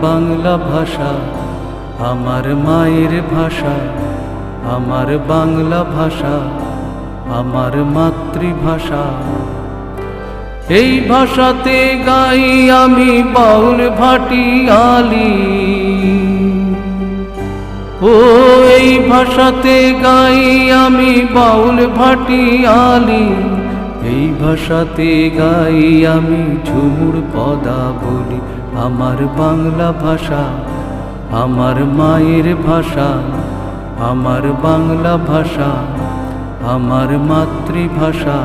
বাংলা ভাষা আমার মায়ের ভাষা, আমার বাংলা ভাষা আমার মাতৃভাষা। এই ভাষাতে গাই আমি বাউল ভাটিয়ালি, ও এই ভাষাতে গাই আমি বাউল ভাটিয়ালি। এই ভাষাতে গাই আমি ঝুমুর পদাবলী। আমার বাংলা ভাষা আমার মায়ের ভাষা, আমার বাংলা ভাষা আমার মাতৃভাষা।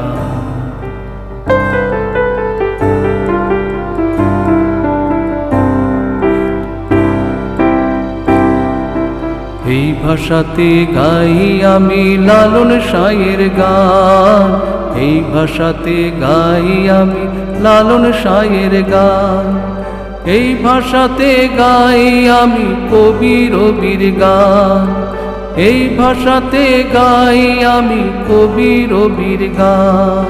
এই ভাষাতে গাই আমি লালন শাহের গান, এই ভাষাতে গাই আমি লালন শাহের গান। এই ভাষাতে গাই আমি কবি রবির গান, এই ভাষাতে গাই আমি কবি রবির গান।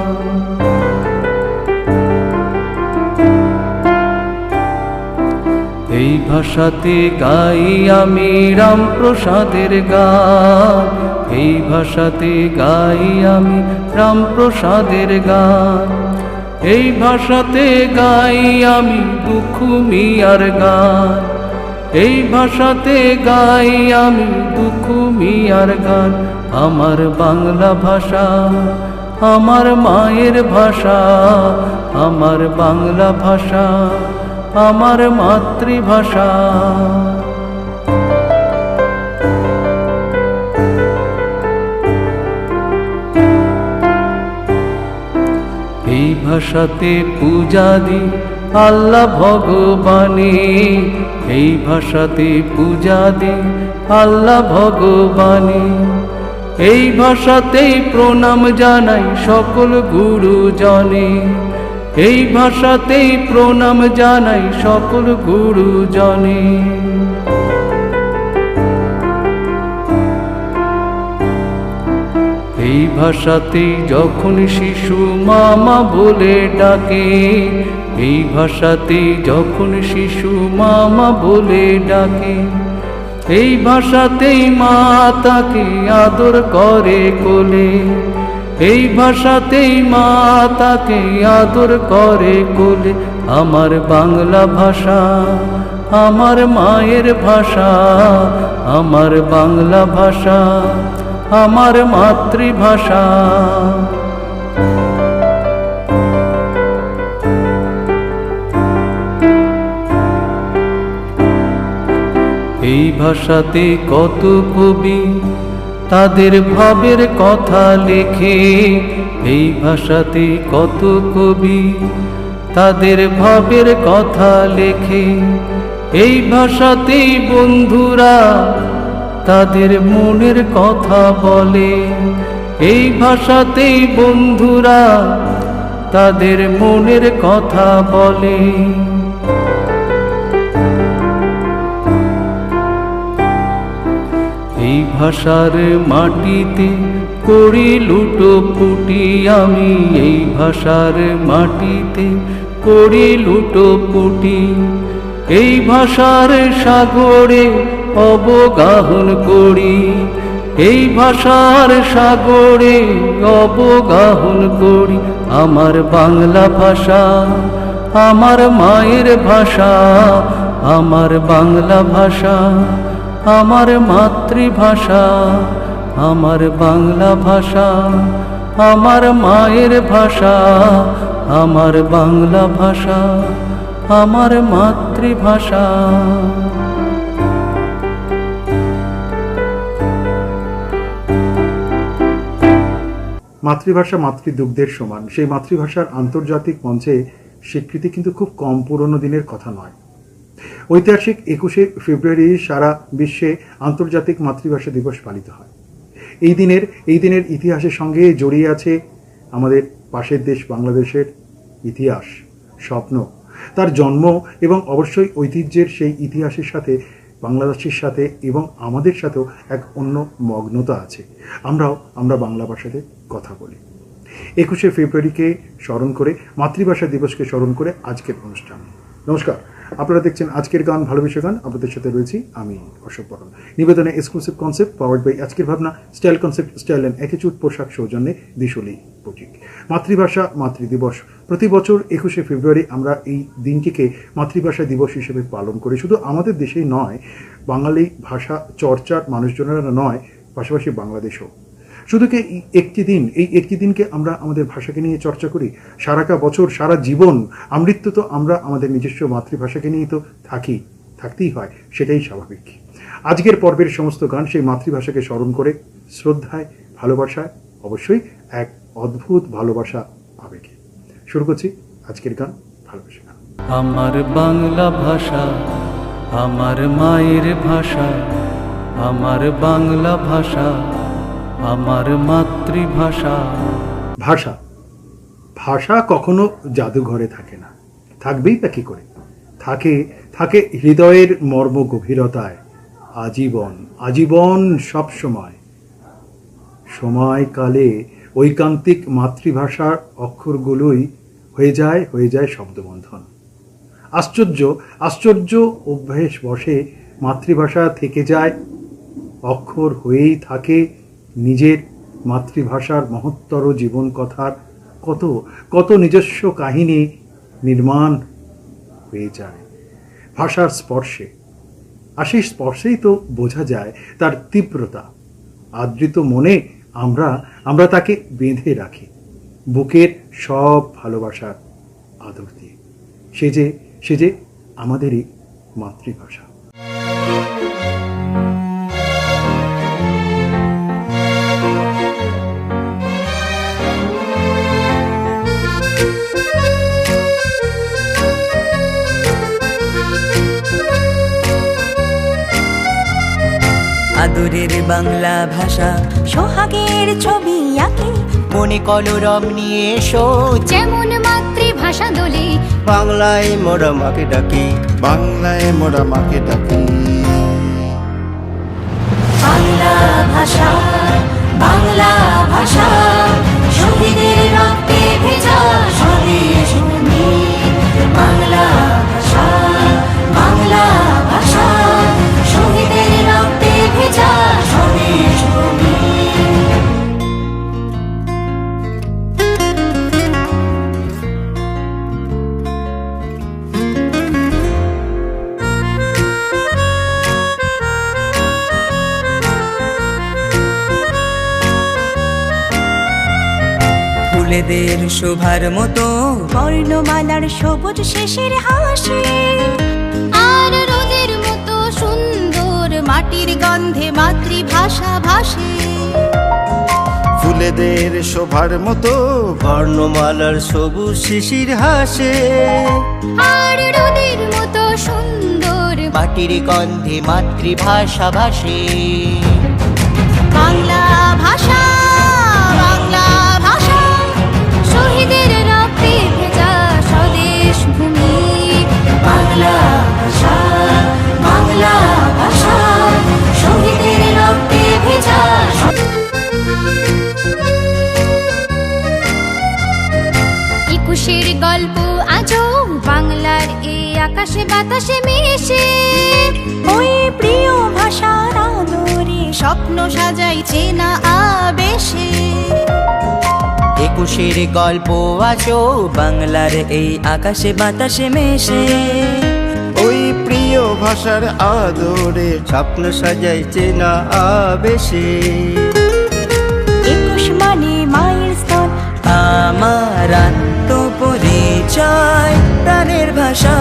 এই ভাষাতে গাই আমি রামপ্রসাদের গান, এই ভাষাতে গাই আমি রামপ্রসাদের গান। এই ভাষাতে গাই আমি দুঃখু মিয়ার গান, এই ভাষাতে গাই আমি দুঃখু মিয়ার গান। আমার বাংলা ভাষা আমার মায়ের ভাষা, আমার বাংলা ভাষা আমার মাতৃভাষা। এই ভাষাতে পূজা দি আল্লাহ ভগবানে, এই ভাষাতে পূজা দি আল্লাহ ভগবানে। এই ভাষাতেই প্রণাম জানাই সকল গুরুজনে, এই ভাষাতেই প্রণাম জানাই সকল গুরুজনে। এই ভাষাতেই যখন শিশু মামা বলে ডাকে, এই ভাষাতেই যখন শিশু মামা বলে ডাকে। এই ভাষাতেই মা তাকে আদর করে কোলে, এই ভাষাতেই মা তাকে আদর করে কোলে। আমার বাংলা ভাষা আমার মায়ের ভাষা, আমার বাংলা ভাষা আমার মাতৃভাষা। এই ভাষাতে কত কবি তাদের ভাবের কথা লেখে, এই ভাষাতে কত কবি তাদের ভাবের কথা লেখে। এই ভাষাতেই বন্ধুরা তাদের মনের কথা বলে, এই ভাষাতেই বন্ধুরা তাদের মনের কথা বলে। এই ভাষার মাটিতে করি লুটোপুটি আমি, এই ভাষার মাটিতে করি লুটোপুটি। এই ভাষার সাগরে অবগাহন করি, এই ভাষার সাগরে অবগাহন করি। আমার বাংলা ভাষা আমার মায়ের ভাষা, আমার বাংলা ভাষা আমার মাতৃভাষা। আমার বাংলা ভাষা আমার মায়ের ভাষা, আমার বাংলা ভাষা আমার মাতৃভাষা। মাতৃভাষা মাতৃদুগ্ধের সমান, সেই মাতৃভাষার আন্তর্জাতিক মঞ্চে স্বীকৃতি কিন্তু খুব কম পুরনো দিনের কথা নয়। ঐতিহাসিক 21শে ফেব্রুয়ারি সারা বিশ্বে আন্তর্জাতিক মাতৃভাষা দিবস পালিত হয়। এই দিনের ইতিহাসের সঙ্গে জড়িয়ে আছে আমাদের পাশের দেশ বাংলাদেশের ইতিহাস, স্বপ্ন, তার জন্ম এবং অবশ্যই ঐতিহ্যের সেই ইতিহাসের সাথে বাংলাদেশের সাথে এবং আমাদের সাথেও এক অন্য মগ্নতা আছে। আমরা বাংলা ভাষাতে কথা বলি। 21শে ফেব্রুয়ারিকে স্মরণ করে, মাতৃভাষা দিবসকে স্মরণ করে আজকের অনুষ্ঠান। নমস্কার, আপনারা দেখছেন আজকের গান, ভালোবেসে গান। আপনাদের সাথে রয়েছি আমি অশোক বরণ। নিবেদনে এক্সক্লুসিভ কনসেপ্ট পাওয়ার্ড বাই আজকের ভাবনা, style concept, style and attitude পোশাক সৌজন্যে দিশলি বুটিক। মাতৃভাষা মাতৃদিবস প্রতি বছর 21শে ফেব্রুয়ারি আমরা এই দিনটিকে মাতৃভাষা দিবস হিসেবে পালন করি। শুধু আমাদের দেশেই নয়, বাঙালি ভাষা চর্চার মানুষজনেরা নয়, পাশাপাশি বাংলাদেশও। শুধু কি একটি দিন, এই একটি দিনকে আমরা আমাদের ভাষাকে নিয়ে চর্চা করি? সারাটা বছর, সারা জীবন আমৃত্যু তো আমরা আমাদের নিজস্ব মাতৃভাষাকে নিয়েই তো থাকতেই হয়, সেটাই স্বাভাবিক। আজকের পর্বের সমস্ত গান সেই মাতৃভাষাকে স্মরণ করে, শ্রদ্ধায়, ভালোবাসায়, অবশ্যই এক অদ্ভুত ভালোবাসা আবেগে। শুরু করছি আজকের গান, ভালোবাসা গান। আমার বাংলা ভাষা আমার মায়ের ভাষা, আমার বাংলা ভাষা আমার মাতৃভাষা। ভাষা ভাষা কখনো জাদুঘরে থাকে না, থাকবেই তা কি করে? থাকে হৃদয়ের মর্ম গভীরতায়, আজীবন সব সময়কালে ঐকান্তিক মাতৃভাষার অক্ষরগুলোই হয়ে যায় শব্দবন্ধন। আশ্চর্য অভ্যাস বসে মাতৃভাষা থেকে যায়, অক্ষর হয়েই থাকে নিজের মাতৃভাষার মহত্তর জীবন কথার কত নিজস্ব কাহিনী নির্মাণ হয়ে যায় ভাষার স্পর্শে। আর সেই স্পর্শেই তো বোঝা যায় তার তীব্রতা। আদৃত মনে আমরা তাকে বেঁধে রাখি বুকের সব ভালোবাসার আদর দিয়ে। সে যে আমাদেরই মাতৃভাষা। আদরের বাংলা ভাষা সোহাগের ছবি আঁকে, মনে কলরব নিয়ে এসো, যেমন মাতৃভাষা দোলে বাংলায় মোরা মাকে ডাকি, বাংলায় মোরা মাকে ডাকি। বাংলা ভাষা শহীদের রক্তে ভেজা স্বদেশ ভূমি। বাংলা ভাষা শহীদের রক্তে ভেজা স্বদেশ ভূমি। ফুলেদের শোভার মতো বর্ণমালার সবুজ শেষের হাসি, আর রোদের মতো সুন্দর মাটির গন্ধে মাতৃভাষা ভাসে। ফুলেদের শোভার মতো বর্ণমালার সবুজ শিশির হাসে, আর রোদের মতো সুন্দর মাটির গন্ধে মাতৃভাষা ভাসে। বাংলা ভাষা শহীদের রক্তে ভেজা স্বদেশ ভূমি। বাংলা ভাষা শহীদের রক্তে ভেজা। একুশের গল্প আজও বাংলার এই আকাশে বাতাসে মিশে, ওই প্রিয় ভাষার আদরে স্বপ্ন সাজাইছে না আবেশে। একুশের গল্প আজও বাংলার এই আকাশে বাতাসে মেশে, ওই প্রিয় ভাষার আদরে স্বপ্ন সাজাইছে না আবেশে। 21 মানে মায়ের স্তন, আমার আত্মপরিচয় প্রাণের ভাষা।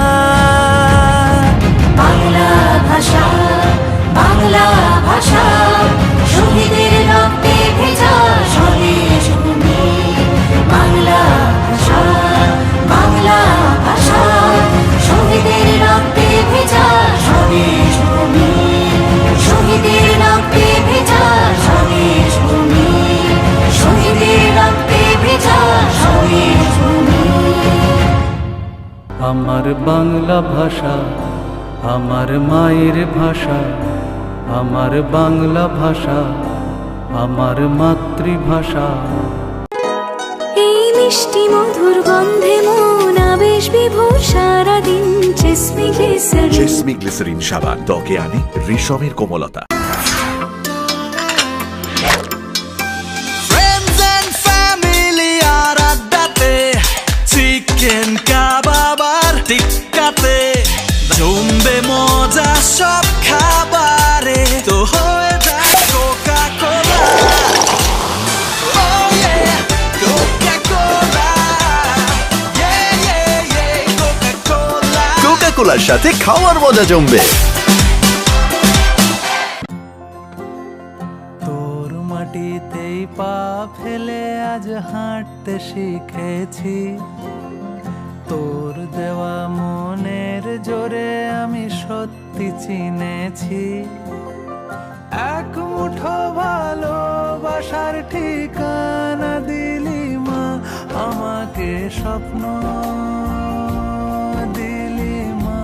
বাংলা ভাষা শহীদের রক্তে ভেজা স্বদেশ ভূমি। বাংলা ভাষা শহীদের রক্তে ভেজা স্বদেশ ভূমি। শহীদের রক্তে ভেজা স্বদেশ ভূমি। শহীদের রক্তে ভেজা স্বদেশ ভূমি। আমার বাংলা ভাষা আমার মায়ের ভাষা, আমার বাংলা ভাষা আমার মাতৃভাষা। এই মিষ্টি মধুর গন্ধে মন আবেশ বিভোর সারাদিন চেসমি গ্লিসারিন। চেসমি গ্লিসারিন সাবান ত্বকে আনে রেশমের কোমলতা। Friends and family আর আড্ডাতে, চিকেন কাবাব আর টিক্কাতে, জমবে মজা সব খাবারে, তো হয়ে যায় Coca Cola. Oh yeah, Coca-Cola, yeah yeah yeah, Coca-Cola। Coca কোলার সাথে খাওয়ার মজা জমবে। তোর মাটিতেই পা ফেলে আজ হাঁটতে শিখেছি, তোর দেওয়া মনের জোরে আমি সত্যি চিনেছি। এক মুঠো ভালোবাসার ঠিকানা দিলি মা, আমাকে স্বপ্ন দিলি মা।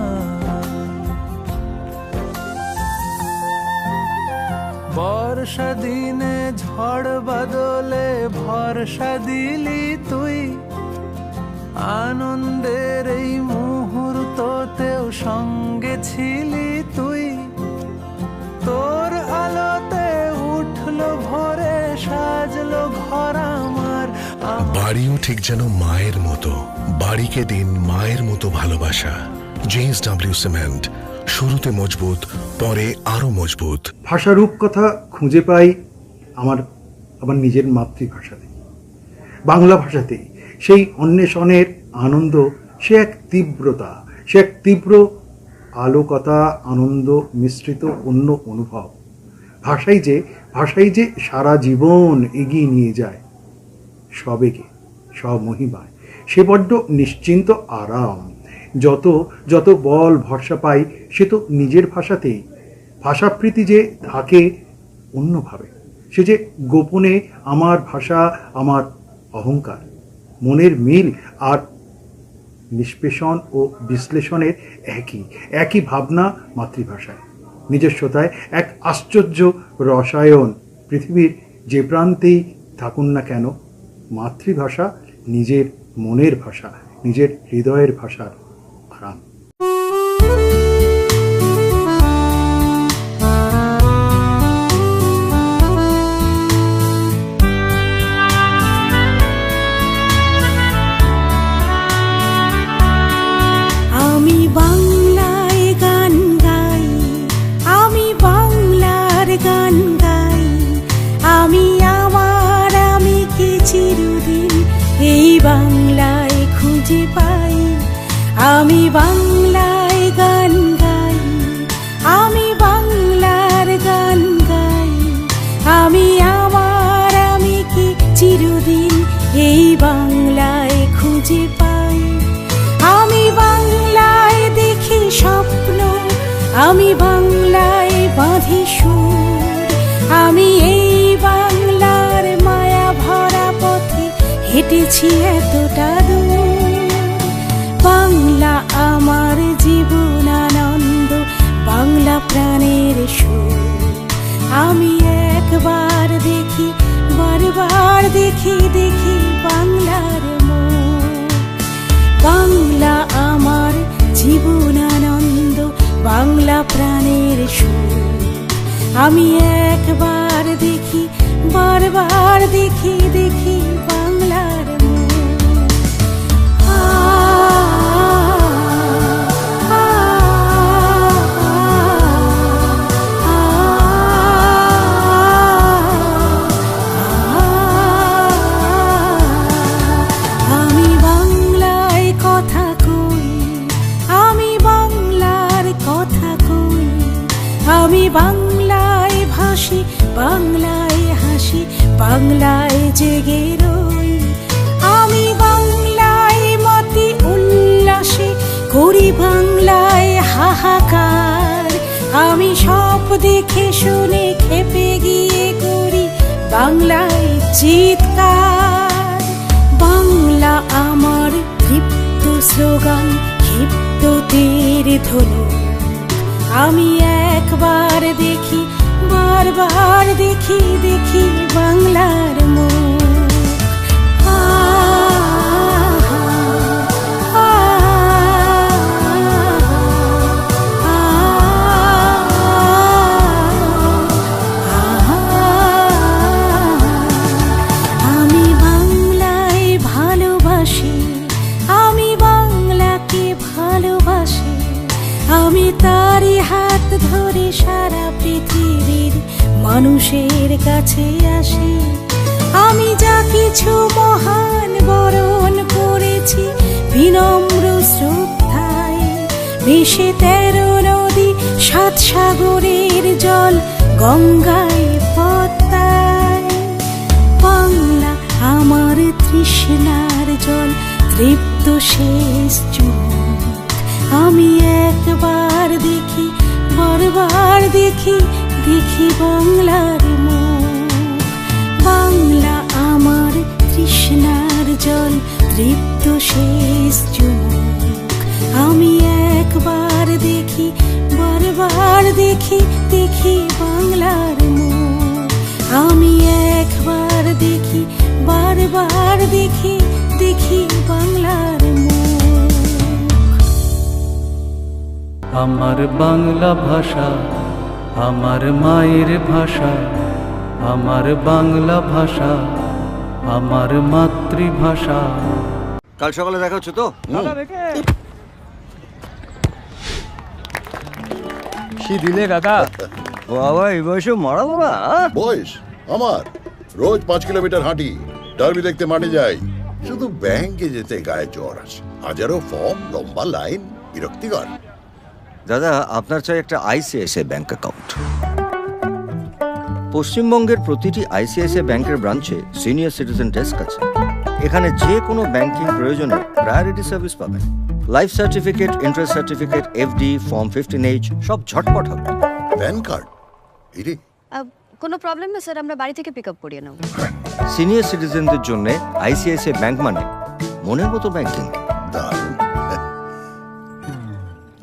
বর্ষা দিনে ঝড় বাদলে ভরসা দিলি তুই, আনন্দের এই মুহূর্ততেও সঙ্গে ছিলি তুই। তোর আলোতে উঠলো ভোরে, সাজলো ঘর আমার। বাড়িও ঠিক যেন মায়ের মতো, বাড়িকে দিন মায়ের মতো ভালোবাসা। JSW সিমেন্ট, শুরুতে মজবুত, পরে আরো মজবুত। ভাষা রূপকথা খুঁজে পাই আমার নিজের মাতৃভাষাতেই, বাংলা ভাষাতেই। সেই অন্বেষণের আনন্দ, সে এক তীব্রতা, সে এক তীব্র আলোকতা, আনন্দ মিশ্রিত অন্য অনুভব। ভাষাই যে সারা জীবন এগিয়ে নিয়ে যায় সবেগে, সব মহিমায়। সে বড্ড নিশ্চিন্ত আরাম। যত বল ভরসা পাই সে তো নিজের ভাষাতেই। ভাষাপ্রীতি যে থাকে অন্যভাবে, সে যে গোপনে আমার ভাষা, আমার অহংকার, মনের মিল আর নিষ্পেষণ ও বিশ্লেষণের একই ভাবনা মাতৃভাষায়। নিজস্বতায় এক আশ্চর্য রসায়ন। পৃথিবীর যে প্রান্তেই থাকুন না কেন, মাতৃভাষা নিজের মনের ভাষা, নিজের হৃদয়ের ভাষার আরাম। আমি বাংলায় গান গাই, আমি বাংলার গান গাই, আমি আমার আমি কি চিরদিন এই বাংলায় খুঁজে পাই। আমি বাংলায় গান গাই, আমি বাংলার গান গাই, আমি আমার আমি কি চিরদিন এই বাংলায় খুঁজে পাই। আমি বাংলায় দেখি স্বপ্ন, আমি বাংলায় বাঁধি সুর, আমি এই বাংলার মায়া ভরা পথে হেঁটেছি এতটা দূর। বাংলা আমার জীবন আনন্দ, বাংলা প্রাণের সুর। আমি একবার দেখি, বারবার দেখি বাংলার মুখ। বাংলা আমার জীবন আনন্দ, বাংলা প্রাণের সুর। আমি একবার দেখি, বারবার দেখি বাংলার মুখ। আমি বাংলায় কথা কই, আমি বাংলার কথা কই, আমি বাংলায় ভাসি, বাংলায় হাসি, বাংলায় জেগে রই। আমি বাংলায় মতি উল্লাসে করি, বাংলায় হাহাকার। আমি সব দেখে শুনে খেপে গিয়ে করি বাংলায় চিৎকার। বাংলা আমার ক্ষিপ্ত স্লোগান, ক্ষিপ্ত তীর ধনুক। আমি একবার দেখি, বারবার দেখি বাংলার মুখ। মানুষের কাছে আসি। আমি যা কিছু মহান বরণ করেছি বিনম্র শ্রদ্ধায়, ভেসে 13 নদী 7 সাগরের জল গঙ্গায় পদ্মায়। বাংলা আমার তৃষ্ণার জল, তৃপ্ত শেষ চুমুক। আমি একবার দেখি, বারবার দেখি, দেখি বাংলার মুখ। বাংলা আমার তৃষ্ণার জল, তৃপ্ত শেষ চুমুক। আমি একবার দেখি, বারবার দেখি, দেখি বাংলার মুখ। আমি একবার দেখি, বারবার দেখি, দেখি বাংলার মুখ। আমার বাংলা ভাষা আমার মায়ের ভাষা, আমার বাংলা ভাষা আমার মাতৃভাষা। কাল সকালে দেখা হচ্ছে তো? কি দিলে কাকা? বাবা এই বয়সে মারা বাবা। বয়স আমার রোজ 5 কিলোমিটার হাঁটি, ডার্বি দেখতে মাঠে যাই, শুধু ব্যাংকে যেতে গায়ে জ্বর আসে। হাজারো ফর্ম, লম্বা লাইন, বিরক্তিকর। দাদা আপনার চাই একটা আইসিআইসিআই ব্যাংক অ্যাকাউন্ট। পশ্চিমবঙ্গের প্রতিটি আইসিআইসিআই ব্যাংকের ব্রাঞ্চে সিনিয়র সিটিজেন ডেস্ক আছে। এখানে যে কোনো ব্যাংকিং প্রয়োজনে প্রায়োরিটি সার্ভিস পাবেন। Life certificate, interest certificate, FD, form 15H সব ঝটপট হবে। প্যান কার্ড এই কোনো প্রবলেম না স্যার, আমরা বাড়ি থেকে পিক আপ করিয়ে নেব। সিনিয়র সিটিজেনদের জন্য আইসিআইসিআই ব্যাংক মানে মনের মতো ব্যাংকিং। দারুণ।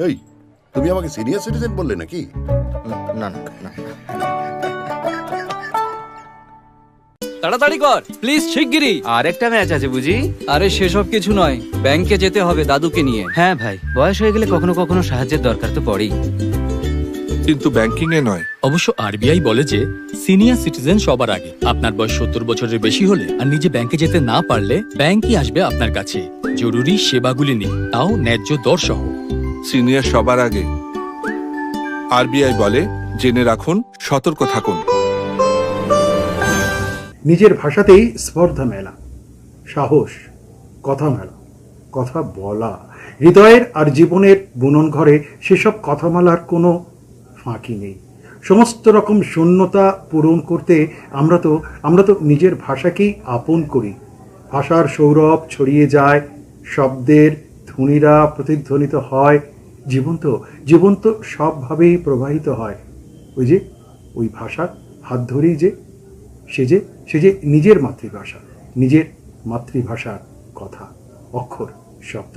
এই তুমি আমাকে সিনিয়র সিটিজেন বললে নাকি? না না না, তাড়াতাড়ি কর প্লিজ, শিগগিরই। আর একটা ম্যাচ আছে বুঝি? আরে সেসব কিছু নয়, ব্যাংকে যেতে হবে দাদুকে নিয়ে। হ্যাঁ ভাই, বয়স হয়ে গেলে কখনো কখনো সাহায্যের দরকার তো পড়েই। কিন্তু ব্যাংকিং এ নয়। অবশ্য আরবিআই বলে যে সিনিয়র সিটিজেন সবার আগে। আপনার বয়স 70 বছরের বেশি হলে আর নিজে ব্যাংকে যেতে না পারলে ব্যাংকই আসবে আপনার কাছে জরুরি সেবাগুলি নিয়ে, তাও ন্যায্য দর সহ। সিনিয়র সবার আগে। আরবিআই বলে জেনে রাখুন, সতর্ক থাকুন। নিজের ভাষাতেই স্পর্ধা মেলা, সাহস, কথা মেলা, কথা বলা, হৃদয়ের আর জীবনের বুনন ঘরে সেসব কথামালার কোনো ফাঁকি নেই। সমস্ত রকম শূন্যতা পূরণ করতে আমরা তো নিজের ভাষাকেই আপন করি। ভাষার সৌরভ ছড়িয়ে যায়, শব্দের ধ্বনিরা প্রতিধ্বনিত হয়, জীবন্ত সবভাবেই প্রবাহিত হয়। ওই ভাষার হাত ধরেই সে যে নিজের মাতৃভাষা, নিজের মাতৃভাষার কথা, অক্ষর, শব্দ।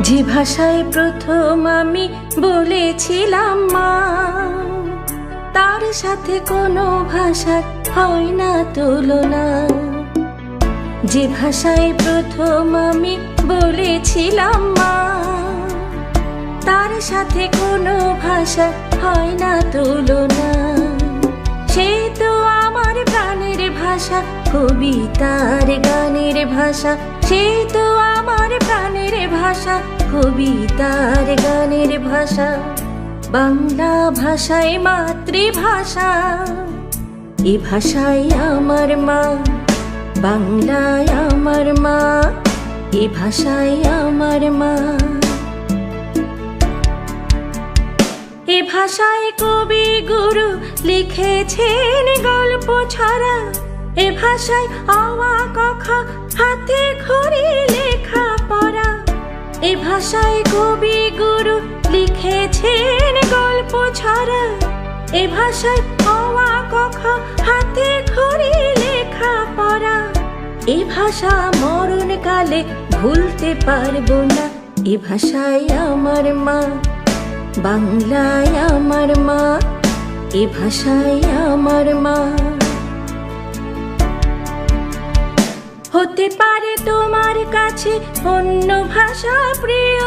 যে ভাষায় প্রথম আমি বলেছিলাম মা, তার সাথে কোনো ভাষার হয় না তুলনা। যে ভাষায় প্রথম আমি বলেছিলাম মা, তার সাথে কোনো ভাষা হয় না তুলনা। সে তো আমার প্রাণের ভাষা, কবিতার গানের ভাষা। সে তো আমার প্রাণের ভাষা, কবিতার গানের ভাষা। বাংলা ভাষায় মাতৃভাষা, এ ভাষায় আমার মা। বাংলায় আমার মা, এ ভাষায় আমার মা। এ ভাষায় কবি গুরু লিখেছেন গল্প ছড়া। এ ভাষায় আওয়া কথা হাতে খড়ি লেখা পড়া। এ ভাষায় কবি গুরু লিখেছেন গল্প ছড়া। এ ভাষায় আওয়া কথা হাতে খড়ি লেখা পড়া। এ ভাষা মরণকালে ভুলতে পারবো না। এ ভাষায় আমার মা, বাংলায় আমার মা। এ ভাষায় আমার মা। হতে পারে তোমার কাছে অন্য ভাষা প্রিয়,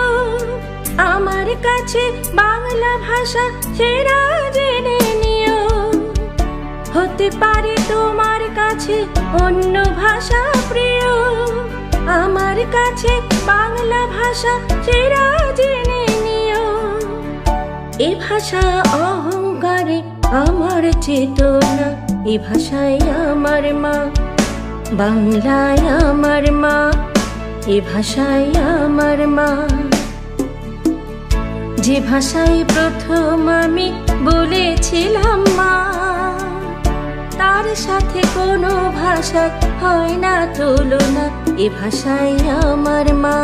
আমার কাছে বাংলা ভাষা সেরা জেনে নিও। হতে পারে তোমার কাছে অন্য ভাষা প্রিয়, আমার কাছে বাংলা ভাষা সেরা জেনে নিও। এ ভাষা অহংকারে আমার চেতনা, এ ভাষায় আমার মা, বাংলায় আমার মা, এ ভাষায় আমার মা। যে ভাষায় প্রথম আমি বলেছিলাম মা, তার সাথে কোনো ভাষা হয় না তুলনা। এ ভাষায় আমার মা,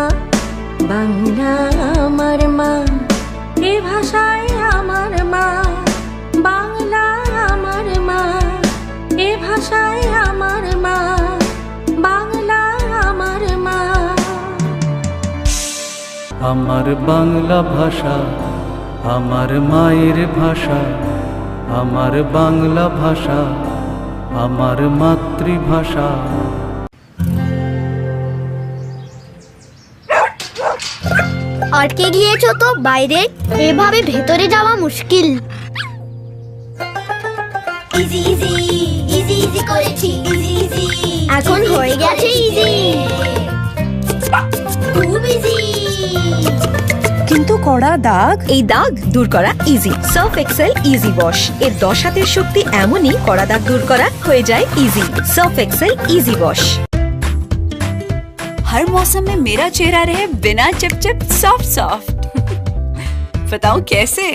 বাংলা আমার মা, এ ভাষায় আমার মা, বাংলা আমার মা, এ ভাষায় আমার মা, বাংলা আমার মা। আমার বাংলা ভাষা আমার মায়ের ভাষা, আমার বাংলা ভাষা আমার মাতৃভাষা। আটকে গিয়েছো তো বাইরে, এভাবে ভেতরে যাওয়া মুশকিল। ইজি ইজি ইজি ইজি করেছি, ইজি ইজি এখন হয়ে গেছে ইজি, খুব ইজি। কিন্তু কড়া দাগ, এই দাগ দূর করা easy. Surf Excel easy wash এর 10 হাতের শক্তি এমনই, কড়া দাগ দূর করা হয়ে যায় easy. Surf Excel easy wash. हर मौसम में मेरा चेहरा रहे बिना चिपचिप सॉफ्ट सॉफ्ट। बताओ कैसे?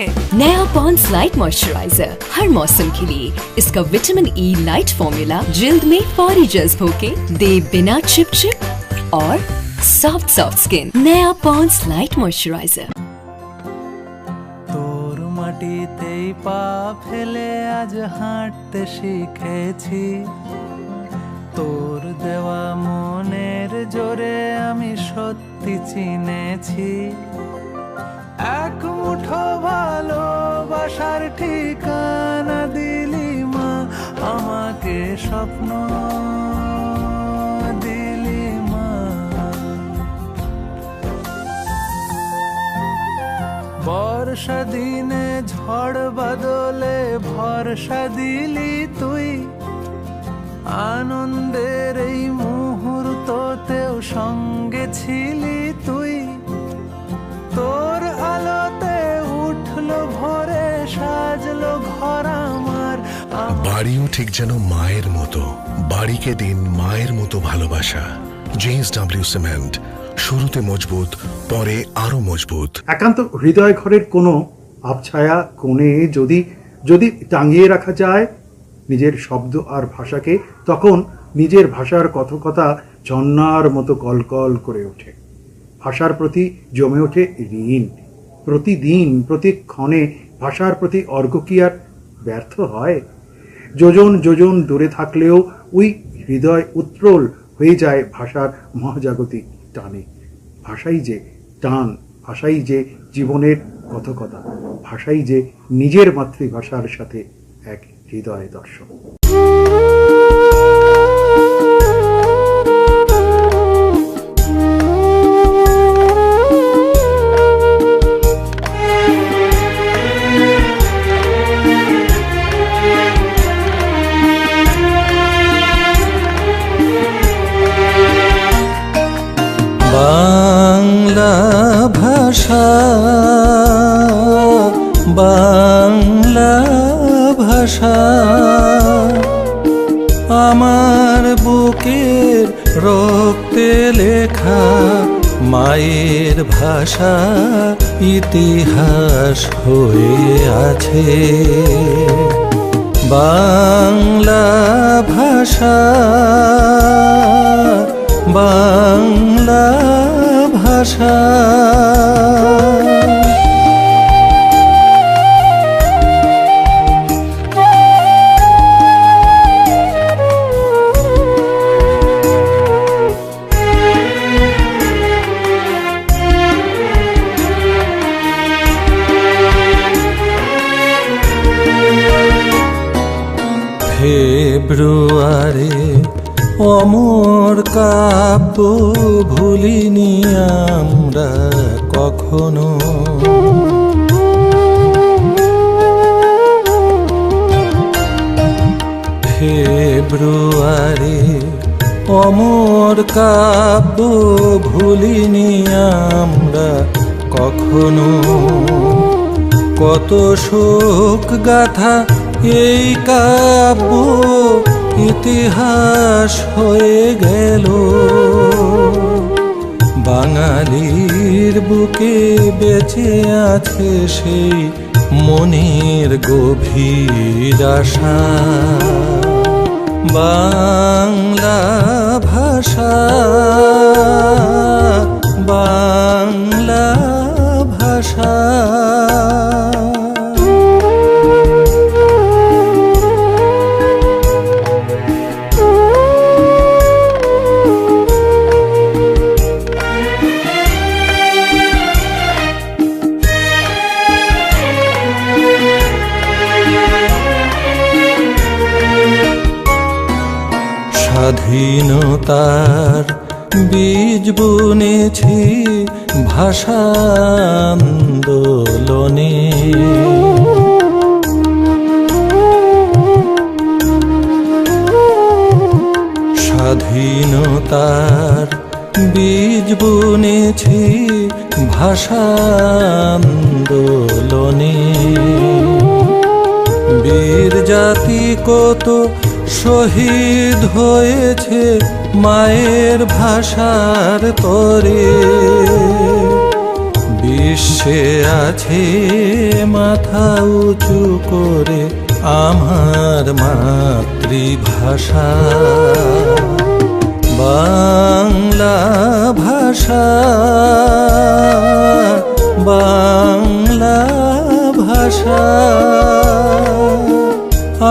नया पॉन्ड्स लाइट मॉइस्चराइजर हर मौसम के लिए। इसका विटामिन ई लाइट फॉर्मूला जिल्द में फौरी जज्ब होके दे बिना चिपचिप और सॉफ्ट सॉफ्ट स्किन। नया पॉन्ड्स लाइट मॉइस्चराइजर। তোর মাটিতেই পা ফেলে আজ হাঁটতে শিখেছি, তোর দেওয়া মনের জোরে আমি সত্যি চিনেছি। এক মুঠো ভালোবাসার ঠিকানা দিলি মা, আমাকে স্বপ্ন দিলি মা। বর্ষা দিনে ঝড় বাদলে ভরসা দিলি তুই, আনন্দের এই মুহূর্ততেও সঙ্গে ছিলি তুই। তোর আলোতে উঠলো ভোরে, সাজলো ঘর আমার। বাড়িও ঠিক যেন মায়ের মতো, বাড়িকে দিন মায়ের মতো ভালোবাসা। JSW সিমেন্ট, শুরুতে মজবুত, পরে আরো মজবুত। একান্ত হৃদয় ঘরের কোনো আবছায়া কোণে যদি যদি টাঙিয়ে রাখা যায় নিজের শব্দ আর ভাষাকে, তখন নিজের ভাষার কথকতা ঝর্ণার মতো কলকল করে ওঠে। ভাষার প্রতি জমে ওঠে ঋণ। প্রতিদিন প্রতিক্ষণে ভাষার প্রতি অর্ঘ্য কি আর ব্যর্থ হয়? যোজন যোজন দূরে থাকলেও ওই হৃদয় উত্রল হয়ে যায় ভাষার মহাজাগতিক টানে। ভাষাই যে টান, ভাষাই যে জীবনের কথকতা, ভাষাই যে নিজের মাতৃভাষার সাথে এক হৃদয় দর্শন। বাংলা ভাষা, বাংলা ভাষা আমার বুকের রক্তে লেখা, মায়ের ভাষা ইতিহাস হয়ে আছে। বাংলা ভাষা, বাংলা ভাষা ফেব্রুয়ারি অমর কাব্য ভুলিনি আমরা কখনো। কাব্য ভুলিনি আমরা কখনো, কত শোক গাথা এই কাব্য ইতিহাস হয়ে গেল। বাঙালির বুকে বেঁচে আছে সেই মনের গভীর আশা। বাংলা ভাষা, বাংলা ভাষা। স্বাধীনতার বীজ বুনেছি ভাষা আন্দোলনে, স্বাধীনতার বীজ বুনেছি ভাষা আন্দোলনে। বীর জাতি কত শহীদ হয়েছে মায়ের ভাষার তরে, বিশ্বে আছে মাথা উঁচু করে আমার মাতৃভাষা। বাংলা ভাষা, বাংলা ভাষা।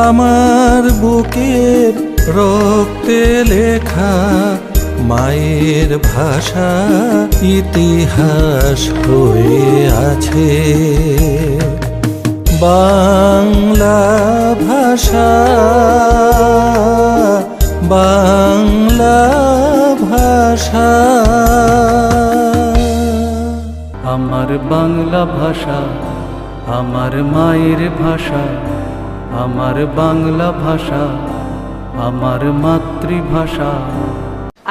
আমার বুকের রক্তে লেখা মায়ের ভাষা ইতিহাস হয়ে আছে। বাংলা ভাষা, বাংলা ভাষা। আমার বাংলা ভাষা আমার মায়ের ভাষা, আমার बांग्ला भाषा আমার मातृभाषा।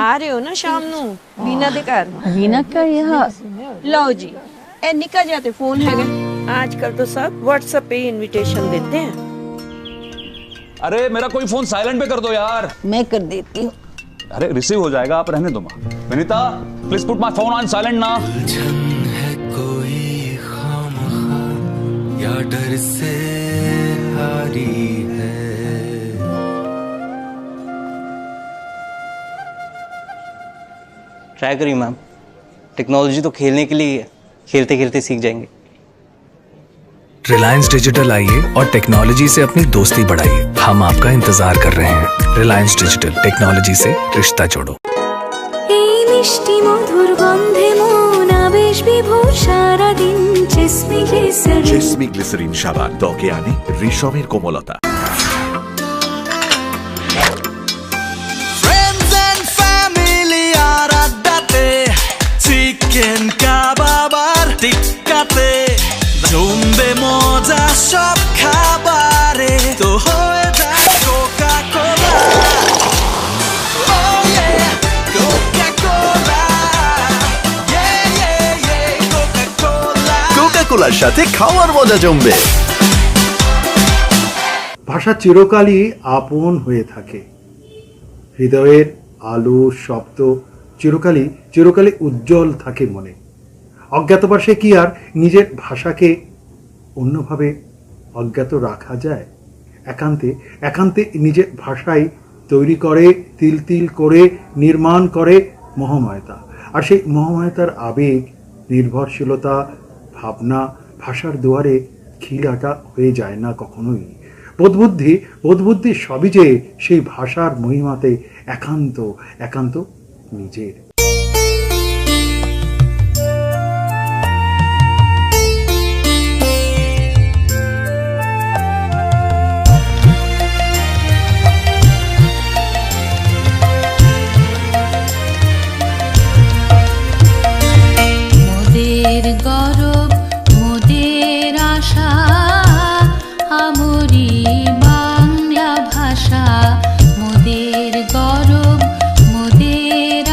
आ रहे हो ना शाम नू वीना दे घर? वीना का यहाँ लो जी ए निकल जाते फोन है आजकल तो सब व्हाट्सएप पे इनविटेशन देते हैं। अरे मेरा कोई फोन साइलेंट पे कर दो यार। मैं कर देती हूँ। अरे रिसीव हो जाएगा, आप रहने दो माँ। Vinita please put my phone on silent ना। कोई खामखा या डर से हारी है। ट्राई करिए मैम, टेक्नोलॉजी तो खेलने के लिए ही है, खेलते खेलते सीख जाएंगे। रिलायंस डिजिटल आइए और टेक्नोलॉजी से अपनी दोस्ती बढ़ाइए। हम आपका इंतजार कर रहे हैं। रिलायंस डिजिटल, टेक्नोलॉजी से रिश्ता जोड़ो। এই মিষ্টি মধুর গন্ধে মন আবেশ বিভোর সারাদিন জেসমি গ্লিসারিন। জেসমি গ্লিসারিন সাবান ত্বকে আনে রেশমের কোমলতা। Friends and family আর আড্ডাতে, চিকেন কাবাব আর টিক্কাতে, জমবে মজা সব খাবারে, তো হয়ে যায় Coca Cola. Oh yeah, Coca-Cola, yeah yeah yeah, Coca-Cola। Coca কোলার সাথে খাওয়ার মজা জমবে। ভাষা চিরকালই আপন হয়ে থাকে। হৃদয়ের আলো শব্দ চিরকালই উজ্জ্বল থাকে মনে। অজ্ঞাতবাসে কি আর নিজের ভাষাকে অন্যভাবে অজ্ঞাত রাখা যায়? একান্তে নিজের ভাষাই তৈরি করে, তিল তিল করে নির্মাণ করে মহাময়তা। আর সেই মহাময়তার আবেগ, নির্ভরশীলতা, ভাবনা ভাষার দুয়ারে খিলাটা হয়ে যায় না কখনোই। বোধবুদ্ধি সবই যে সেই ভাষার মহিমাতে একান্ত নিজের। মোদের গরব মোদের আশা আমরি বাংলা ভাষা। মোদের গরব মোদের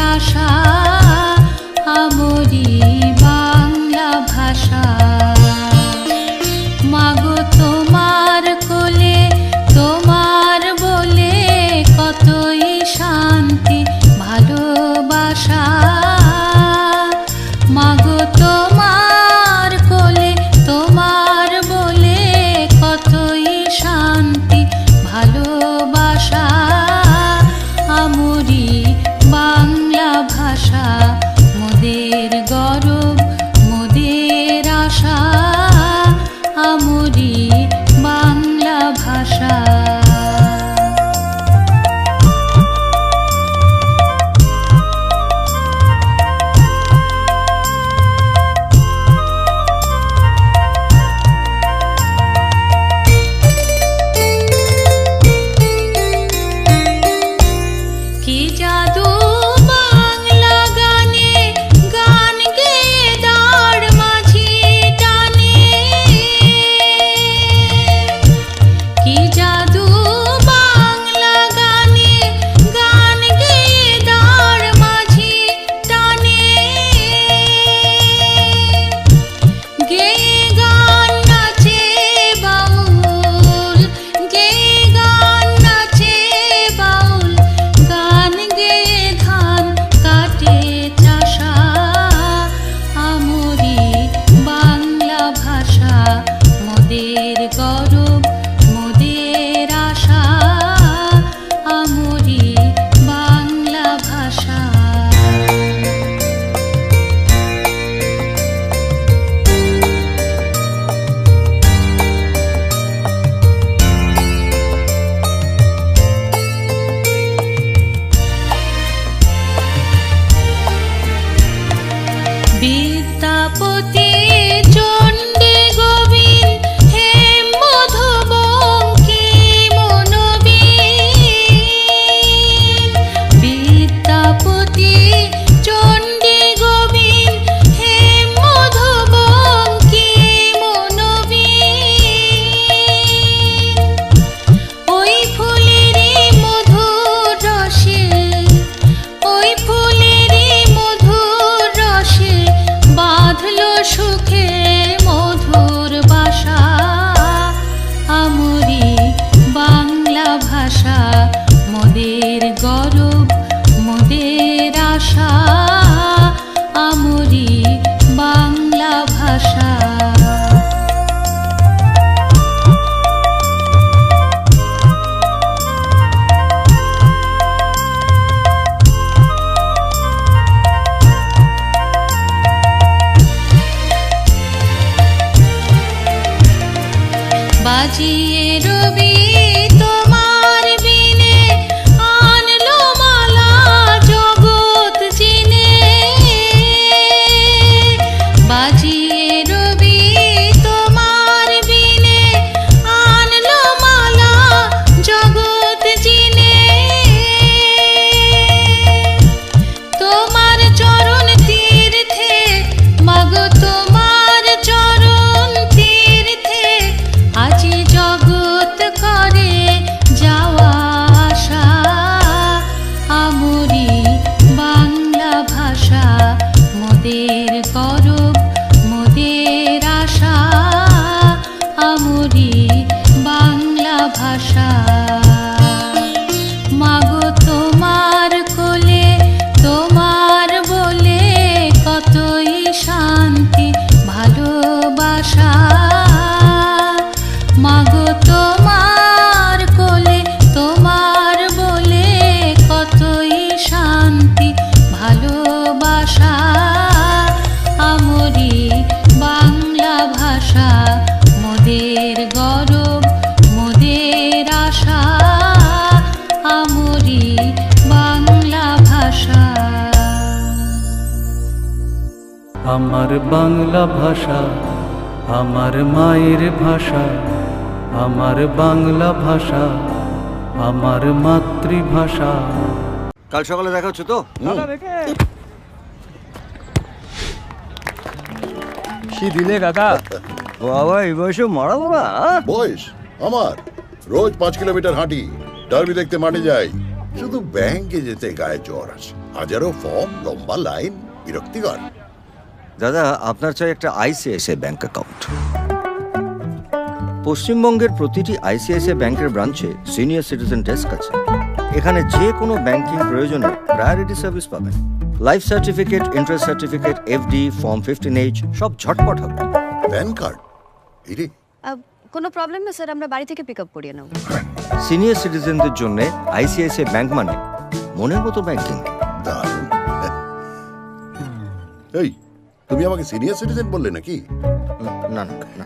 বিদ্যাপতি চণ্ডী গোবিন্দ হেম মধুবঙ্কিম নবীন বিদ্যাপতি চণ্ডী গোবিন্দ হেম মধুবঙ্কিম নবীন ওই ফুলেরই মধুর রসে ওই ফুলেরই মধুর রসে বাঁধলো সুখে মধুর বাসা আমরি বাংলা ভাষা মোদের গৌরব মোদের আশা আমরি বাংলা ভাষা বাজিয়ে রবি তোমার বিনে আনলো মালা জগৎ জিনে বাজিয়ে রবি তোমার বিনে আনলো মালা জগৎ জিনে তোমার চরণ তীর্থে মাগো তোমার চরণ তীর্থে আজি জগৎ করে যাওয়া আসা আমরি বাংলা ভাষা মোদের গৌরব মোদের আশা আমরি বাংলা ভাষা মাগো তোমার কোলে তোমার বলে কতই শান্তি ভালোবাসা মাগো তোমার কোলে তোমার বলে কতই শান্তি ভালোবাসা আমরি বাংলা ভাষা মোদের গৌরব মোদের আশা আমরি বাংলা ভাষা আমার বাংলা ভাষা আমার মায়ের ভাষা আমার বাংলা ভাষা আমার মাতৃভাষা। কাল সকালে দেখা হচ্ছে তো? কি দিলে কাকা? বাবা এই বয়সে মারাবো না? বয়স আমার রোজ 5 কিলোমিটার হাঁটি, ডার্বি দেখতে মাঠে যাই, শুধু ব্যাংকে যেতে গায়ে জ্বর আছে। হাজারো ফর্ম, লম্বা লাইন, বিরক্তিকর। দাদা আপনার চাই একটা আইসিআইসিআই ব্যাংক অ্যাকাউন্ট। পশ্চিমবঙ্গের প্রতিটি আইসিআইসিআই ব্যাংকের ব্রাঞ্চে সিনিয়র সিটিজেন ডেস্ক আছে। এখানে যে কোনো ব্যাংকিং প্রয়োজনে প্রায়োরিটি সার্ভিস পাবেন। Life certificate, interest certificate, FD, form 15H সব ঝটপট হবে। প্যান কার্ড এই কোনো প্রবলেম না স্যার, আমরা বাড়ি থেকে পিক আপ করিয়ে নেব। সিনিয়র সিটিজেনদের জন্য আইসিআইসিআই ব্যাংক মানে মনের মতো ব্যাংকিং। দারুণ। এই তুমি আমাকে সিনিয়র সিটিজেন বললে নাকি? না না না,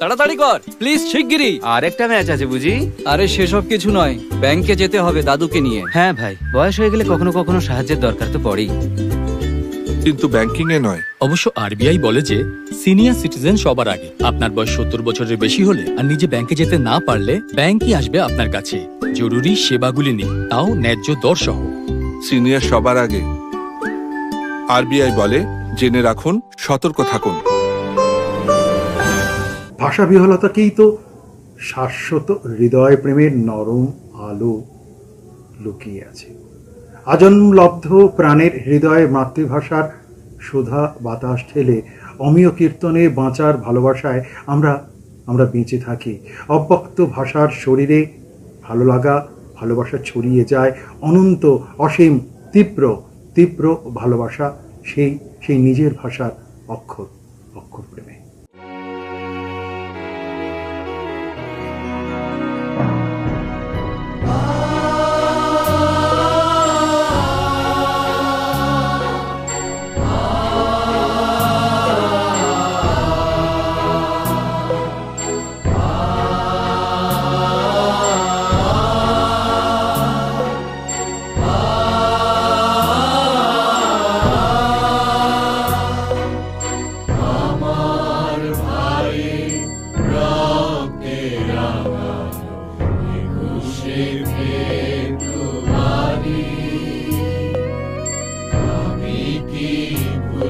তাড়াতাড়ি কর প্লিজ, শিগগিরই। আর একটা ম্যাচ আছে বুঝি? আরে সেসব কিছু নয়, ব্যাংকে যেতে হবে দাদুকে নিয়ে। হ্যাঁ ভাই, বয়স হয়ে গেলে কখনো কখনো সাহায্যের দরকার তো পড়েই। কিন্তু ব্যাংকিং এ নয়। অবশ্য আরবিআই বলে যে সিনিয়র সিটিজেন সবার আগে। আপনার বয়স 70 বছরের বেশি হলে আর নিজে ব্যাংকে যেতে না পারলে ব্যাংকই আসবে আপনার কাছে জরুরি সেবাগুলি নিয়ে, তাও ন্যায্য দর সহ। সিনিয়র সবার আগে। আরবিআই বলে জেনে রাখুন, সতর্ক থাকুন। ভাষা বিহলতাকেই তো শাশ্বত হৃদয় প্রেমের নরম আলো লুকিয়ে আছে। আজন্মলব্ধ প্রাণের হৃদয়ে মাতৃভাষার সুধা বাতাস ঠেলে অমীয় কীর্তনে বাঁচার ভালোবাসায় আমরা বেঁচে থাকি। অব্যক্ত ভাষার শরীরে ভালো লাগা ভালোবাসা ছড়িয়ে যায় অনন্ত অসীম তীব্র তীব্র ভালোবাসা সেই নিজের ভাষার অক্ষর অক্ষর প্রেমে।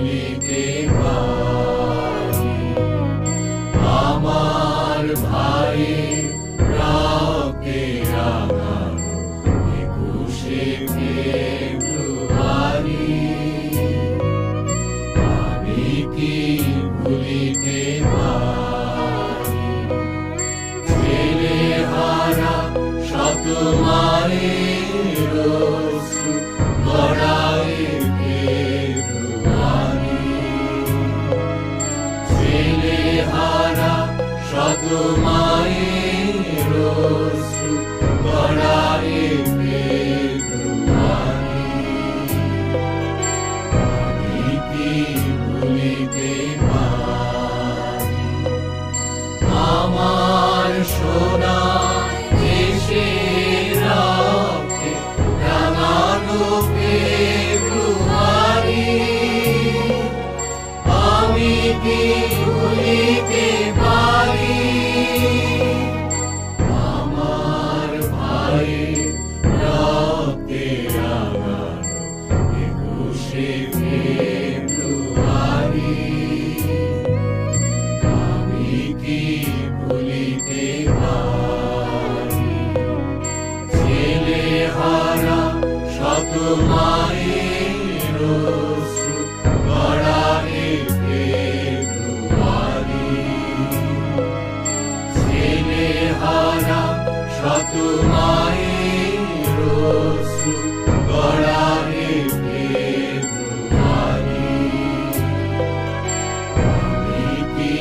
ভুলিতে পারি আমার ভাইয়ের রক্তে রাঙানো 21শে ফেব্রুয়ারি আমি কি ভুলিতে পারি ছেলে হারা শত মায়ের অশ্রু গড়ায় ফেব্রুয়ারি ছেলে হারা শত মায়ের অশ্রু গড়ায় ফেব্রুয়ারি আমি কি ভুলিতে পারি আমার সোনা দেশের রক্তে রাঙানো ফেব্রুয়ারি আমি কি ভুলিতে পারি আমার ভাইয়ের রক্তে রাঙানো 21শে ফেব্রুয়ারি আমি কি ভুলিতে পারি ছেলে হারা শত মায়ের অশ্রু গড়ায় ফেব্রুয়ারি ছেলে হারা শত মায়ের অশ্রু গড়ায় ফেব্রুয়ারি আমি কি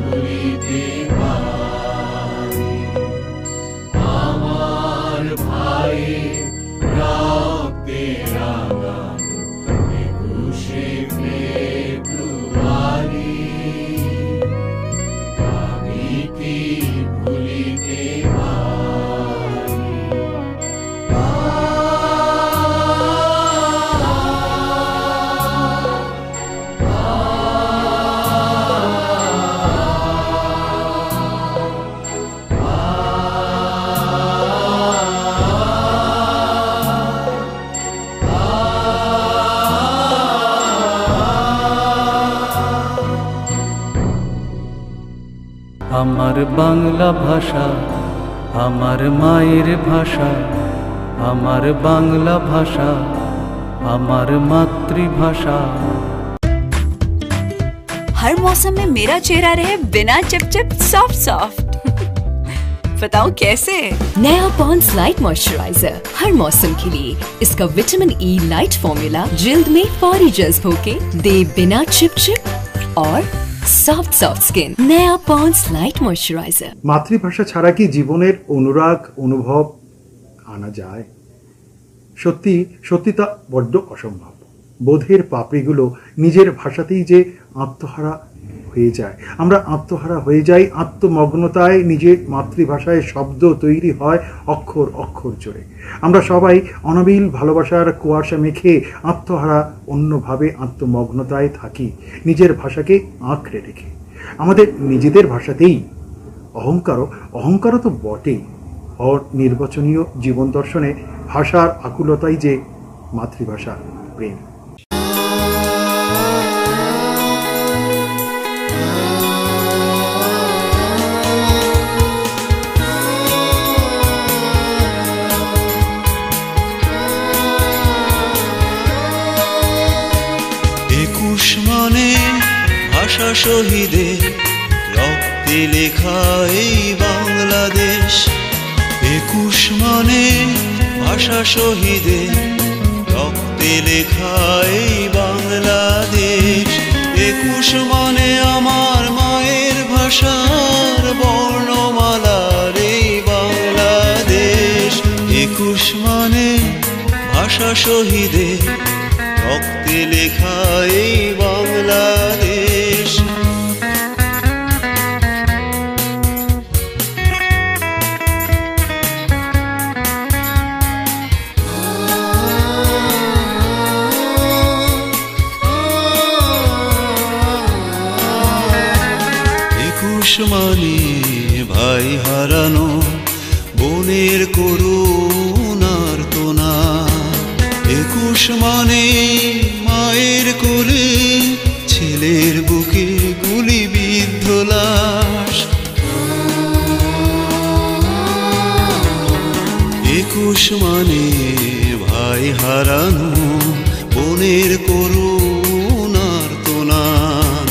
ভুলিতে পারি আমার ভাইয়ের রক্তে রাঙানো 21শে ফেব্রুয়ারি আমি কি ভুলিতে পারি আমার বাংলা ভাষা আমার মায়ের ভাষা আমার বাংলা ভাষা আমার মাতৃভাষা हर मौसम में मेरा चेहरा रहे बिना चिपचिप सॉफ्ट सॉफ्ट बताओ कैसे? नया पॉन्ड्स लाइट मॉइस्चराइजर हर मौसम के लिए। इसका विटामिन ई लाइट फॉर्मूला जिल्द में फौरी जज्ब होके दे बिना चिपचिप और सॉफ्ट सॉफ्ट स्किन। नया पॉन्ड्स लाइट मॉइस्चराइजर। মাতৃভাষা ছাড়া কি জীবনের অনুরাগ অনুভব আনা যায়? সত্যি সত্যি তা বড্ড অসম্ভব। বোধের পাপড়িগুলো নিজের ভাষাতেই যে আত্মহারা হয়ে যায়। আমরা আত্মহারা হয়ে যাই আত্মমগ্নতায়। নিজের মাতৃভাষায় শব্দ তৈরি হয় অক্ষর অক্ষর জোরে। আমরা সবাই অনাবিল ভালোবাসার কুয়াশা মেখে আত্মহারা অন্যভাবে আত্মমগ্নতায় থাকি নিজের ভাষাকে আঁকড়ে রেখে। আমাদের নিজেদের ভাষাতেই অহংকারও তো বটেই। অনির্বাচনীয় জীবন দর্শনে ভাষার আকুলতাই যে মাতৃভাষা প্রেম। মানে ভাষা শহীদের রক্তে লেখা এই বাংলাদেশ। 21 মানে ভাষা শহীদের রক্তে লেখা এই বাংলাদেশ। 21 মানে আমার মায়ের ভাষার বর্ণমালার এই বাংলাদেশ। 21 মানে ভাষা শহীদের রক্তে লেখা এই বাংলাদেশ। মানে ভাই হারানো বোনের করুণার তোনা। 21 মানে মায়ের কোলে ছেলের বুকে গুলিবিদ্ধ লাশ। 21 মানে ভাই হারানো, বোনের করুণার তোনার।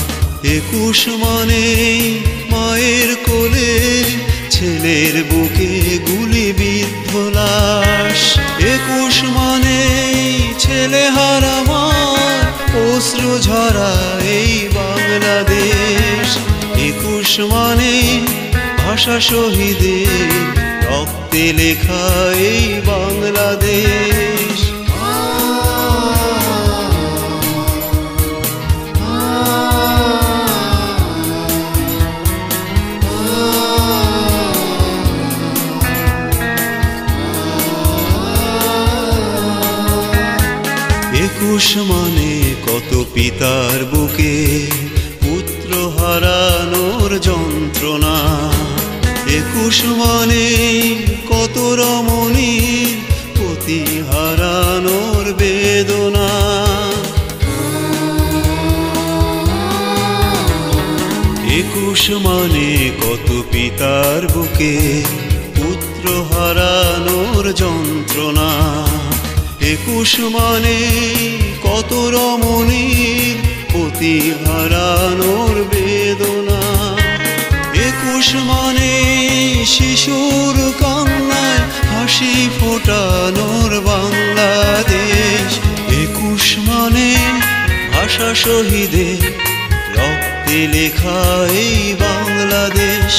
21 মানে মায়ের কোলে ছেলের বুকে গুলিবিদ্ধ লাশ। 21 মানে ছেলে হারা মার অশ্রু ঝরা এই বাংলাদেশ। 21 মানে ভাষা শহীদের রক্তে লেখা এই বাংলাদেশ। 21 মানে কত পিতার বুকে পুত্র হারানোর যন্ত্রণা। 21 মানে কত রমণীর পতি হারানোর বেদনা। 21 মানে কত পিতার বুকে পুত্র হারানোর যন্ত্রণা। 21 মানে কত রমণীর পতি হারানোর বেদনা। 21 মানে শিশুর কান্নায় হাসি ফোটানোর বাংলাদেশ। 21 মানে ভাষা শহীদের রক্তে লেখা এই বাংলাদেশ।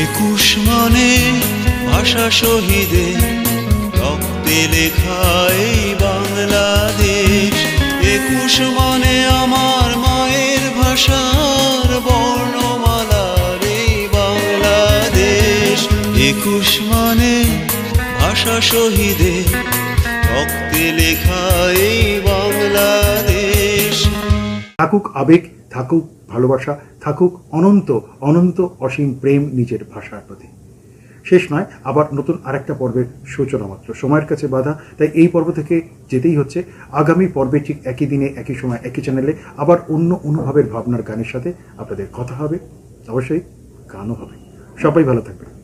21 মানে ভাষা শহীদের রক্তে লেখা এই বাংলাদেশ। 21 মানে আমার মায়ের ভাষার বর্ণমালার এই বাংলাদেশ। 21 মানে ভাষা শহীদের রক্তে লেখা এই বাংলাদেশ। থাকুক আবেগ, থাকুক ভালোবাসা, থাকুক অনন্ত অনন্ত অসীম প্রেম নিজের ভাষার প্রতি। শেষ নয়, আবার নতুন আরেকটা পর্বের সূচনা মাত্র। সময়ের কাছে বাধা, তাই এই পর্ব থেকে যেতেই হচ্ছে। আগামী পর্বে ঠিক একই দিনে একই সময় একই চ্যানেলে আবার অন্য অনুভবের ভাবনার গানের সাথে আপনাদের কথা হবে, অবশ্যই গানও হবে। সবাই ভালো থাকবেন।